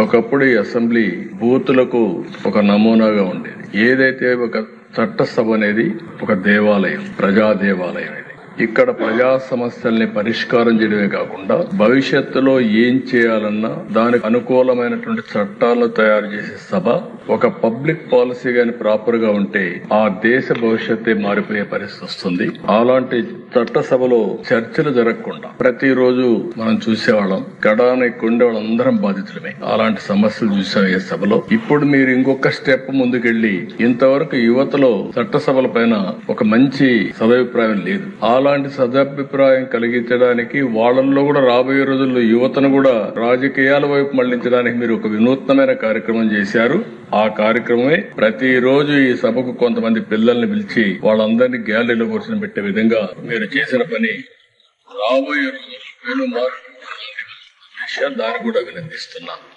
ఒకప్పుడు ఈ అసెంబ్లీ బూతులకు ఒక నమూనాగా ఉండేది. ఏదైతే ఒక చట్టసభ అనేది ఒక దేవాలయం, ప్రజా దేవాలయం. ఇక్కడ ప్రజా సమస్యల్ని పరిష్కారం చేయడమే కాకుండా భవిష్యత్తులో ఏం చేయాలన్నా దానికి అనుకూలమైనటువంటి చట్టాలను తయారు చేసే సభ. ఒక పబ్లిక్ పాలసీ గాని ప్రాపర్ గా ఉంటే ఆ దేశ భవిష్యత్తే మారిపోయే పరిస్థితి వస్తుంది. అలాంటి చట్టసభలో చర్చలు జరగకుండా ప్రతిరోజు మనం చూసేవాళ్ళం. గడానికి ఉండే వాళ్ళందరం బాధితులమే. అలాంటి సమస్యలు చూసాం ఈ సభలో. ఇప్పుడు మీరు ఇంకొక స్టెప్ ముందుకెళ్లి ఇంతవరకు యువతలో చట్టసభల పైన ఒక మంచి సదభిప్రాయం లేదు. అలాంటి సదభిప్రాయం కలిగించడానికి వాళ్ళల్లో కూడా రాబోయే రోజుల్లో యువతను కూడా రాజకీయాల వైపు మళ్లించడానికి మీరు ఒక వినూత్నమైన కార్యక్రమం చేశారు. ఆ కార్యక్రమమే ప్రతిరోజు ఈ సభకు కొంతమంది పిల్లల్ని పిలిచి వాళ్ళందరినీ గ్యాలరీలో కూర్చొని పెట్టే విధంగా మీరు చేసిన పని రాబోయే రోజుల్లో దాన్ని కూడా అభినందిస్తున్నాను.